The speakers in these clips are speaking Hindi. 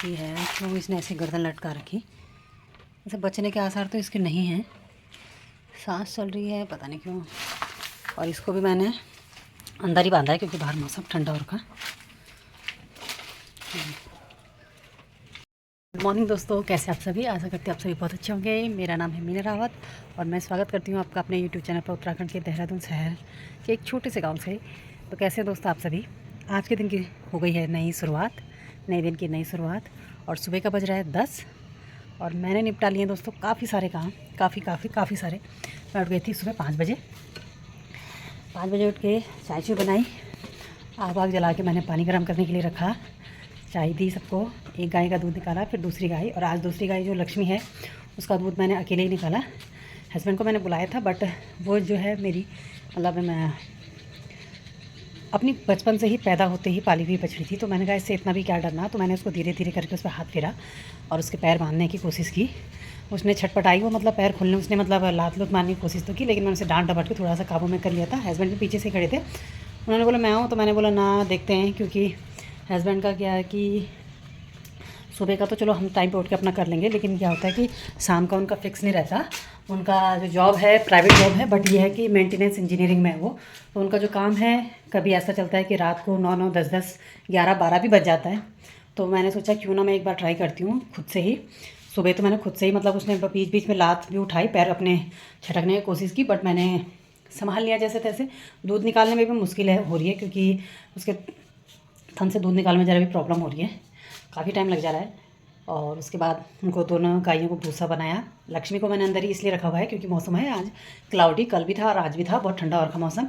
ऐसी है, क्यों इसने ऐसी गर्दन लटका रखी। ऐसे बचने के आसार तो इसके नहीं हैं, सांस चल रही है पता नहीं क्यों। और इसको भी मैंने अंदर ही बांधा है क्योंकि बाहर मौसम ठंडा हो रखा। गुड मॉर्निंग दोस्तों, कैसे आप सभी। आशा करते हैं आप सभी बहुत अच्छे होंगे। मेरा नाम है मीना रावत और मैं स्वागत करती हूँ आपका अपने यूट्यूब चैनल पर उत्तराखंड के देहरादून शहर के एक छोटे से गांव से। तो कैसे हैं दोस्तों आप सभी। आज के दिन की हो गई है नई शुरुआत, नए दिन की नई शुरुआत और सुबह का बज रहा है 10 और मैंने निपटा लिए दोस्तों काफ़ी सारे काम, काफ़ी सारे। मैं उठ गई थी सुबह 5 बजे। 5 बजे उठ के चाय चूँ बनाई, आग वाग जला के मैंने पानी गर्म करने के लिए रखा, चाय दी सबको। एक गाय का दूध निकाला, फिर दूसरी गाय, और आज दूसरी गाय जो लक्ष्मी है उसका दूध मैंने अकेले ही निकाला। हस्बैंड को मैंने बुलाया था बट वो जो है मेरी मतलब मैं अपनी बचपन से ही पैदा होते ही पाली हुई बछड़ी थी, तो मैंने कहा इससे इतना भी क्या डरना। तो मैंने उसको धीरे धीरे करके उस पर हाथ फेरा और उसके पैर बांधने की कोशिश की। उसने छटपटाई, वो मतलब पैर खोलने, उसने मतलब लात लूत मारने की कोशिश तो की, लेकिन मैंने उसे डांट डपट के थोड़ा सा काबू में कर लिया था। हस्बैंड भी पीछे से खड़े थे, उन्होंने बोला मैं हूँ, तो मैंने बोला ना देखते हैं, क्योंकि हस्बैंड का क्या है कि सुबह का तो चलो हम टाइम पे उठ के अपना कर लेंगे, लेकिन क्या होता है कि शाम का उनका फिक्स नहीं रहता। उनका जो जॉब है प्राइवेट जॉब है, बट ये है कि मेंटेनेंस इंजीनियरिंग में है वो। तो उनका जो काम है कभी ऐसा चलता है कि रात को 9 10 11 12 भी बज जाता है। तो मैंने सोचा क्यों ना मैं एक बार ट्राई करती हूँ खुद से ही। सुबह तो मैंने खुद से ही मतलब उसने बीच बीच में लात भी उठाई, पैर अपने छटकने की कोशिश की, बट मैंने संभाल लिया जैसे तैसे। दूध निकालने में भी मुश्किल है हो रही है क्योंकि उसके थन से दूध निकालने में ज़रा भी प्रॉब्लम हो रही है, काफ़ी टाइम लग जा रहा है। और उसके बाद उनको दोनों गायों को भूसा बनाया। लक्ष्मी को मैंने अंदर ही इसलिए रखा हुआ है क्योंकि मौसम है आज क्लाउडी, कल भी था और आज भी था, बहुत ठंडा और रखा मौसम।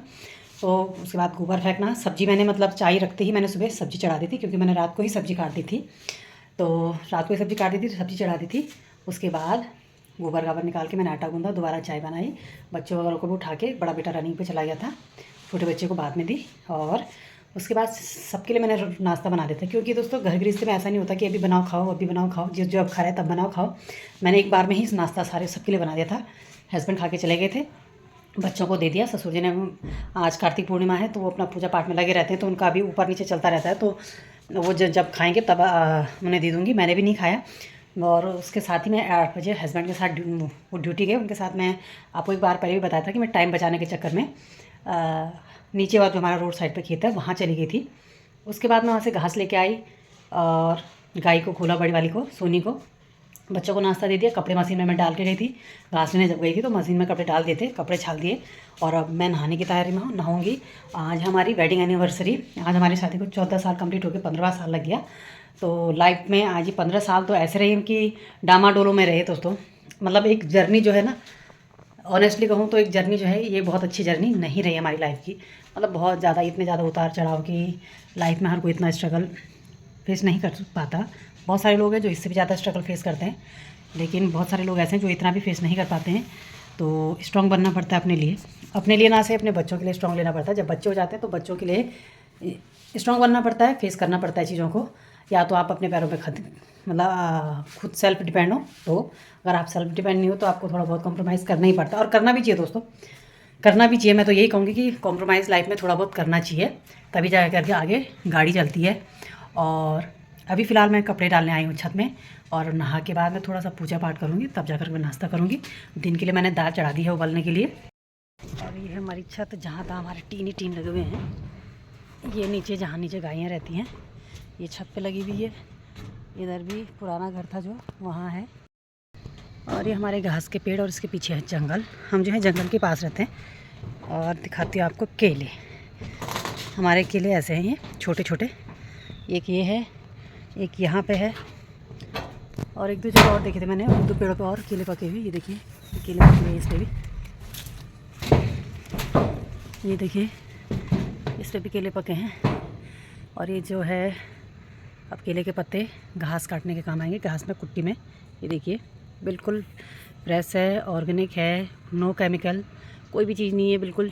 तो उसके बाद गोबर फेंकना, सब्जी मैंने मतलब चाय रखते ही मैंने सुबह सब्जी चढ़ा दी थी, क्योंकि मैंने रात को ही सब्जी काट दी थी। तो रात को ही सब्जी काट दी थी, सब्जी चढ़ा दी थी। उसके बाद गोबर गाबर निकाल के मैंने आटा गूंदा, दोबारा चाय बनाई। बच्चों वगैरह को भी उठा के, बड़ा बेटा रनिंग पे चला गया था, छोटे बच्चे को बाद में दी। और उसके बाद सबके लिए मैंने नाश्ता बना देता, क्योंकि दोस्तों घर गृहस्थी में ऐसा नहीं होता कि अभी बनाओ खाओ, अभी बनाओ खाओ, जो अब खा रहे तब बनाओ खाओ। मैंने एक बार में ही नाश्ता सारे सबके लिए बना दिया था। हस्बैंड खा के चले गए थे, बच्चों को दे दिया। ससुर जी ने, आज कार्तिक पूर्णिमा है तो वो अपना पूजा पाठ में लगे रहते हैं, तो उनका अभी ऊपर नीचे चलता रहता है, तो वो जब खाएंगे तब उन्हें दे दूँगी। मैंने भी नहीं खाया। और उसके साथ ही मैं 8 बजे हस्बैंड के साथ वो ड्यूटी गए, उनके साथ मैं आपको एक बार पहले भी बताया था कि मैं टाइम बचाने के चक्कर में नीचे वाला जो हमारा रोड साइड पे खेत है वहाँ चली गई थी। उसके बाद मैं वहाँ से घास लेके आई और गाय को खोला, बड़ी वाली को, सोनी को, बच्चों को नाश्ता दे दिया। कपड़े मशीन में मैं डाल के गई थी, घास लेने जब गई थी तो मशीन में कपड़े डाल दिए थे, कपड़े छाल दिए। और अब मैं नहाने की तैयारी में हूँ, नहाऊंगी। आज हमारी वेडिंग एनिवर्सरी, आज हमारी शादी को 14 साल कंप्लीट होकर 15वां साल लग गया। तो लाइफ में आज ये 15 साल तो ऐसे रहे कि डामाडोलों में रहे दोस्तों। मतलब एक जर्नी जो है ना, ऑनेस्टली कहूँ तो एक जर्नी जो है ये बहुत अच्छी जर्नी नहीं रही हमारी लाइफ की। मतलब बहुत ज़्यादा, इतने ज़्यादा उतार चढ़ाव की लाइफ में हर कोई इतना स्ट्रगल फेस नहीं कर पाता। बहुत सारे लोग हैं जो इससे भी ज़्यादा स्ट्रगल फेस करते हैं, लेकिन बहुत सारे लोग ऐसे हैं जो इतना भी फेस नहीं कर पाते हैं। तो स्ट्रॉन्ग बनना पड़ता है अपने लिए ना, से अपने बच्चों के लिए स्ट्रॉन्ग लेना पड़ता है। जब बच्चे हो जाते हैं तो बच्चों के लिए स्ट्रॉन्ग बनना पड़ता है, फेस करना पड़ता है चीज़ों को। या तो आप अपने पैरों पे मतलब खुद सेल्फ डिपेंड हो, तो अगर आप सेल्फ डिपेंड नहीं हो तो आपको थोड़ा बहुत कॉम्प्रोमाइज़ करना ही पड़ता है, और करना भी चाहिए दोस्तों, करना भी चाहिए। मैं तो यही कहूँगी कि कॉम्प्रोमाइज़ लाइफ में थोड़ा बहुत करना चाहिए, तभी जा करके आगे गाड़ी चलती है। और अभी फ़िलहाल मैं कपड़े डालने आई हूँ छत में, और नहा के बाद मैं थोड़ा सा पूजा पाठ करूँगी, तब जाकर मैं नाश्ता करूँगी। दिन के लिए मैंने दाल चढ़ा दी है उबलने के लिए। और ये है हमारी छत, जहाँ तहाँ हमारे टीन ही टीन लगे हुए हैं। ये नीचे, जहाँ नीचे गायें रहती हैं, ये छत पे लगी हुई है। इधर भी पुराना घर था जो, वहाँ है। और ये हमारे घास के पेड़, और इसके पीछे है जंगल। हम जो है जंगल के पास रहते हैं। और दिखाती हूँ आपको केले। हमारे केले ऐसे हैं, ये छोटे छोटे। एक ये है, एक यहाँ पे है, और एक दो जगह और देखे थे मैंने, दो पेड़ों पे और केले पके हुए। ये देखिए केले पके हुए इस पर भी, ये देखिए इस पर भी केले पके हैं। और ये जो है, अब केले के पत्ते घास काटने के काम आएंगे, घास में कुट्टी में। ये देखिए बिल्कुल फ्रेश है, ऑर्गेनिक है, नो केमिकल, कोई भी चीज़ नहीं है, बिल्कुल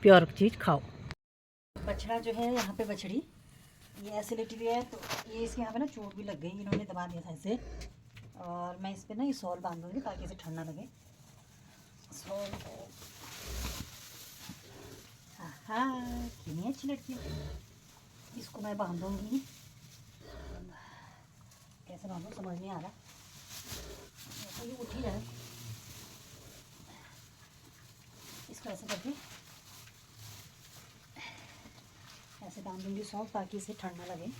प्योर चीज़ खाओ। बछड़ा जो है यहाँ पे, बछड़ी ये ऐसे लेटी हुई है, तो ये इसके यहाँ पे ना चोट भी लग गई, इन्होंने दबा दिया था इसे। और मैं इस पर ना ये सॉल बांध दूँगी ताकि इसे ठंड ना लगे। सॉल, हाँ कितनी अच्छी लड़की है। इसको मैं बांधूँगी, कैसे बांधूं समझ नहीं आ रहा, तो ये उठ ही जाए। इसको ऐसे करके ऐसे बांध दूँगी सॉफ्ट, ताकि इसे ठंड ना लगे।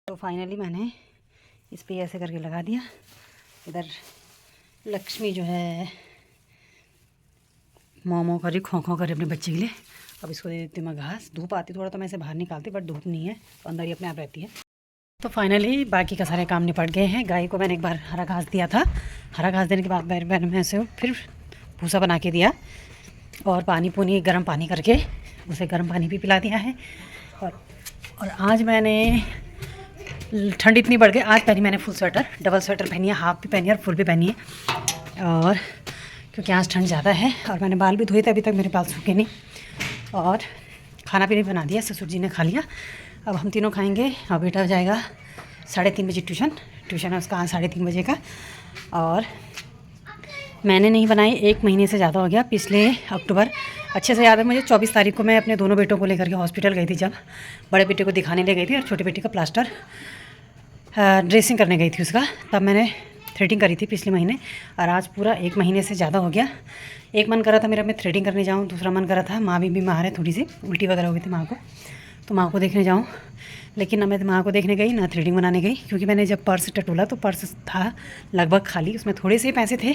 तो फाइनली मैंने इस पे ऐसे करके लगा दिया। इधर लक्ष्मी जो है मोमो करी खो खो करे अपने बच्चे के लिए। अब इसको दे देती हूँ मैं घास। धूप आती थोड़ा तो मैं इसे बाहर निकालती, बट धूप नहीं है तो अंदर ही अपने आप रहती है। तो फाइनली बाकी का सारे काम निपट गए हैं। गाय को मैंने एक बार हरा घास दिया था। हरा घास देने के बाद मैंने उसे फिर भूसा बना के दिया और पानी गर्म पानी करके उसे गर्म पानी भी पिला दिया है। और आज मैंने ठंड इतनी बढ़ गई, आज पहनी मैंने फुल स्वेटर, डबल स्वेटर पहनी है, हाफ भी पहनी है और फुल भी पहनी है। और क्योंकि आज ठंड ज़्यादा है और मैंने बाल भी धोए थे, अभी तक मेरे बाल सूखे नहीं। और खाना पीना बना दिया, ससुर जी ने खा लिया। अब हम तीनों खाएंगे और बेटा जाएगा 3:30 बजे ट्यूशन है उसका आज 3:30 बजे का। और मैंने नहीं बनाई, 1 महीने से ज़्यादा हो गया। पिछले अक्टूबर, अच्छे से याद है मुझे, 24 तारीख को मैं अपने दोनों बेटों को लेकर के हॉस्पिटल गई थी। जब बड़े बेटे को दिखाने ले गई थी और छोटे बेटे का प्लास्टर ड्रेसिंग करने गई थी उसका, तब मैंने थ्रेडिंग करी थी पिछले महीने। और आज पूरा 1 महीने से ज़्यादा हो गया। एक मन करा था मेरा मैं थ्रेडिंग करने जाऊँ, दूसरा मन करा था, माँ भी बीमार है, थोड़ी सी उल्टी वगैरह हो गई थी माँ को, तो माँ को देखने जाऊँ। लेकिन ना मैं माँ को देखने गई ना थ्रेडिंग बनाने गई, क्योंकि मैंने जब पर्स टटोला तो पर्स था लगभग खाली, उसमें थोड़े से पैसे थे।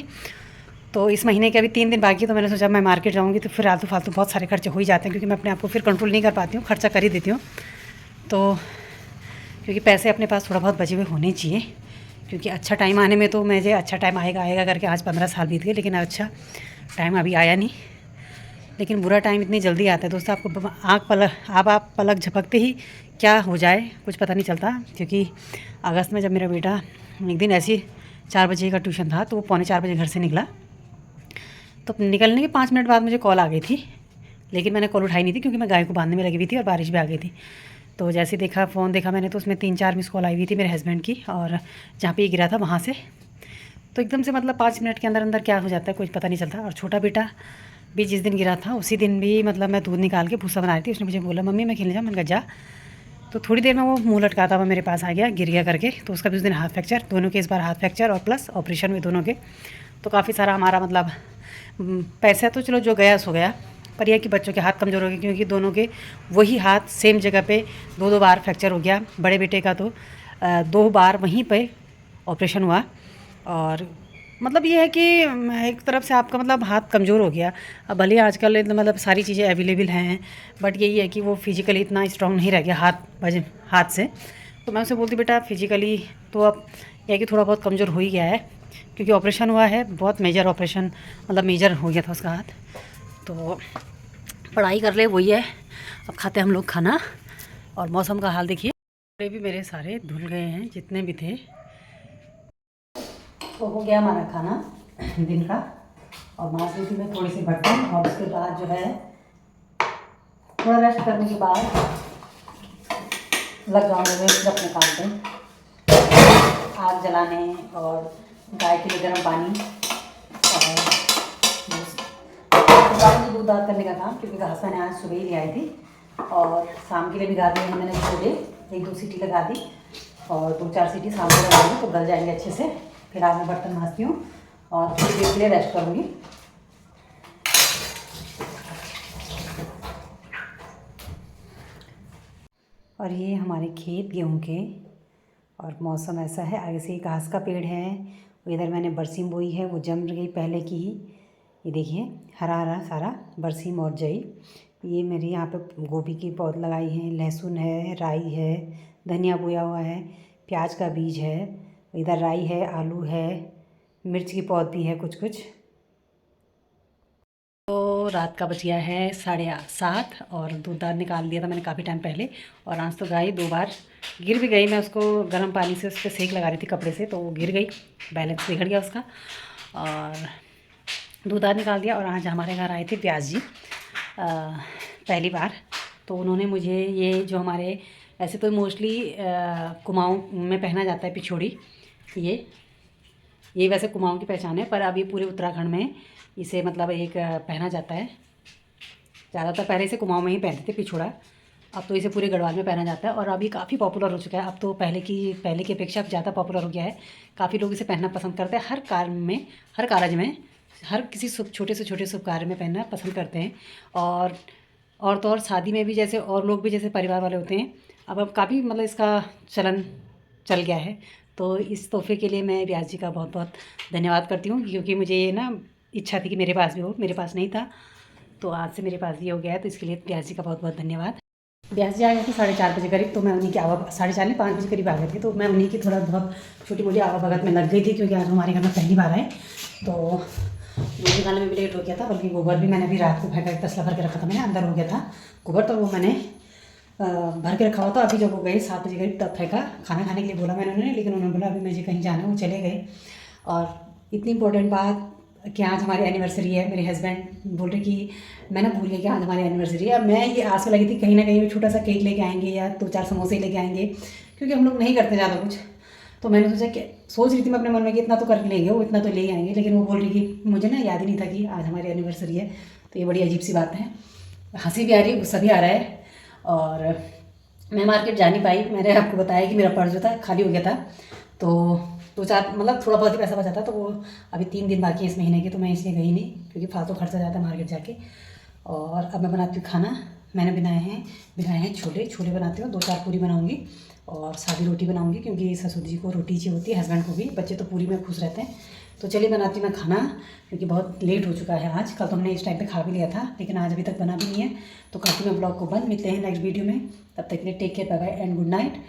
तो इस महीने के अभी 3 दिन बाकी, तो मैंने सोचा मैं मार्केट जाऊँगी तो फिर आलतू फालतू बहुत सारे खर्चे हो ही जाते हैं, क्योंकि मैं अपने आप को फिर कंट्रोल नहीं कर पाती हूँ, खर्चा कर ही देती हूँ। तो क्योंकि पैसे अपने पास थोड़ा बहुत बचे हुए होने चाहिए, क्योंकि अच्छा टाइम आने में तो मुझे अच्छा टाइम आएगा करके आज 15 साल बीत गए, लेकिन अच्छा टाइम अभी आया नहीं। लेकिन बुरा टाइम इतनी जल्दी आता है दोस्तों, आपको आप पलक झपकते ही क्या हो जाए कुछ पता नहीं चलता। क्योंकि अगस्त में जब मेरा बेटा एक दिन ऐसे 4 बजे का ट्यूशन था, तो वो 3:45 बजे घर से निकला, तो निकलने के 5 मिनट बाद मुझे कॉल आ गई थी। लेकिन मैंने कॉल उठाई नहीं थी, क्योंकि मैं गाय को बांधने में लगी हुई थी और बारिश भी आ गई थी। तो जैसे देखा फ़ोन देखा मैंने, तो उसमें 3-4 मिस कॉल आई हुई थी मेरे हस्बैंड की, और जहाँ पे ये गिरा था वहाँ से। तो एकदम से मतलब 5 मिनट के अंदर अंदर क्या हो जाता है कुछ पता नहीं चलता। और छोटा बेटा भी जिस दिन गिरा था उसी दिन भी मतलब मैं दूध निकाल के भूसा बना रही थी, उसने मुझे बोला मम्मी मैं खेलने जाऊँ, मैंने कहा जा। तो थोड़ी देर में वो मुँह लटकाता हुआ मेरे पास आ गया, गिर गया करके। तो उसका भी उस दिन हाथ फ्रैक्चर, दोनों के इस बार हाथ फ्रैक्चर और प्लस ऑपरेशन हुए दोनों के। तो काफ़ी सारा हमारा मतलब पैसा तो चलो जो गया सो गया, पर यह कि बच्चों के हाथ कमज़ोर हो गए, क्योंकि दोनों के वही हाथ सेम जगह पे 2-2 बार फ्रैक्चर हो गया। बड़े बेटे का तो 2 बार वहीं पे ऑपरेशन हुआ। और मतलब ये है कि एक तरफ से आपका मतलब हाथ कमज़ोर हो गया। अब भले ही आजकल मतलब सारी चीज़ें अवेलेबल हैं, बट यही है कि वो फिजिकली इतना स्ट्रॉन्ग नहीं रह गया हाथ से। तो मैं उसे बोलती बेटा फिजिकली तो अब यह है कि थोड़ा बहुत कमज़ोर हो ही गया है, क्योंकि ऑपरेशन हुआ है बहुत मेजर ऑपरेशन, मतलब मेजर हो गया था उसका हाथ। तो पढ़ाई कर ले वही है। अब खाते हम लोग खाना। और मौसम का हाल देखिए, कपड़े भी मेरे सारे धुल गए हैं जितने भी थे। तो हो गया हमारा खाना दिन का, और मांस ली थी मैं थोड़ी सी बर्तन। और उसके बाद जो है थोड़ा रेस्ट करने के बाद लग जाऊँगे फिर अपने काम पे, आग जलाने और गाय के लिए गर्म पानी और दूध दाद करने का काम, क्योंकि घास मैंने आज सुबह ही ले आई थी। और शाम के लिए भिगा दिए हैं मैंने छोले, 1-2 सीटी लगा दी और 2-4 सीटी शाम को लगा दी, तो गल जाएंगे अच्छे से। फिर आज मैं बर्तन मांजती हूँ और थोड़ी देर के लिए रेस्ट करूँगी। और ये हमारे खेत गेहूँ के, और मौसम ऐसा है। आगे से घास का पेड़ है, इधर मैंने बरसीम बोई है, वो जम गई पहले की ही। ये देखिए हरा हरा सारा बरसीम और जई। ये मेरी यहाँ पे गोभी की पौध लगाई है, लहसुन है, राई है, धनिया बोया हुआ है, प्याज का बीज है, इधर राई है, आलू है, मिर्च की पौध भी है कुछ कुछ। तो रात का बच गया है 7:30, और दूध दाद निकाल दिया था मैंने काफ़ी टाइम पहले। और आज तो गाय 2 बार गिर भी गई, मैं उसको गर्म पानी से उस पर सेक लगा रही थी कपड़े से, तो वो गिर गई, बैलेंस बिगड़ गया उसका। और दूध दाद निकाल दिया। और आज हमारे घर आए थे प्याज जी पहली बार। तो उन्होंने मुझे ये जो हमारे ऐसे तो मोस्टली कुमाऊँ में पहना जाता है पिछोड़ी, ये वैसे कुमाऊँ की पहचान है, पर अब ये पूरे उत्तराखंड में इसे मतलब एक पहना जाता है। ज़्यादातर पहले से कुमाऊँ में ही पहनते थे पिछोड़ा, अब तो इसे पूरे गढ़वाल में पहना जाता है और अभी काफ़ी पॉपुलर हो चुका है। अब तो पहले की अपेक्षा अब ज़्यादा पॉपुलर हो गया है। काफ़ी लोग इसे पहनना पसंद करते हैं, हर कार्य में, हर कारज में, हर किसी छोटे से छोटे शुभ कार्य में पहनना पसंद करते हैं। और तो और शादी में भी, जैसे और लोग भी जैसे परिवार वाले होते हैं, अब काफ़ी मतलब इसका चलन चल गया है। तो इस तोहफे के लिए मैं व्यास जी का बहुत बहुत धन्यवाद करती हूँ, क्योंकि मुझे ये ना इच्छा थी कि मेरे पास भी हो, मेरे पास नहीं था, तो आज से मेरे पास भी हो गया है। तो इसके लिए व्यास जी का बहुत बहुत धन्यवाद। व्यास जी आ गए थे 4:30 बजे करीब, तो मैं उन्हीं की 4:30 नहीं 5 बजे करीब आ गए थे। तो मैं उन्हीं की थोड़ा बहुत छोटी मोटी आवा भगत में लग गई थी, क्योंकि आज हमारे घर में पहली बार आए। तो रोटी निकालने में भी लेट हो गया था, बल्कि गोबर भी मैंने अभी रात को फेंका, तसला भर के रखा था मैंने, अंदर हो गया था गोबर, तो वो मैंने भर के रखा हुआ था। अभी जब वो गए 7 बजे करीब तब फेंका। खाना खाने के लिए बोला मैंने उन्हें, लेकिन उन्होंने बोला अभी मुझे कहीं जाना है, वो चले गए। और इतनी इंपॉर्टेंट बात कि आज हमारी एनिवर्सरी है, मेरे हस्बैंड बोल रहे कि मैं ना भूल गया कि आज हमारी एनिवर्सरी है। अब मैं ये आस में लगी थी कहीं ना कहीं छोटा सा केक लेके आएंगे या 2-4 समोसे लेके आएंगे, क्योंकि हम लोग नहीं करते ज़्यादा कुछ। तो मैंने सोचा कि सोच रही थी मैं अपने मन में कि इतना तो कर लेंगे, वो इतना तो ले आएंगे, लेकिन वो बोल रही कि मुझे ना याद ही नहीं था कि आज हमारी एनिवर्सरी है। तो ये बड़ी अजीब सी बात है, हंसी भी आ रही है, गुस्सा भी आ रहा है। और मैं मार्केट जा नहीं पाई। मैंने आपको बताया कि मेरा पर्स जो था खाली हो गया था, तो 2-4 मतलब थोड़ा बहुत ही पैसा बचा था, तो वो अभी 3 दिन बाकी है इस महीने के, तो मैं इसलिए गई नहीं, क्योंकि फालतू खर्चा जाता है मार्केट जाके। और अब मैं बनाती हूँ खाना। मैंने बनाए हैं छोले। छोले बनाती हूँ, 2-4 पूरी बनाऊँगी और सादी रोटी बनाऊँगी, क्योंकि ससुर जी को रोटी चाहिए होती है, हस्बैंड को भी, बच्चे तो पूरी में खुश रहते हैं। तो चलिए बनाती हूँ मैं खाना, क्योंकि बहुत लेट हो चुका है आज। कल तो हमने इस टाइम पे खा भी लिया था, लेकिन आज अभी तक बना भी नहीं है। तो करती हूँ मैं ब्लॉग को बंद, मिलते हैं नेक्स्ट वीडियो में। तब तक के लिए take care, bye bye and good night.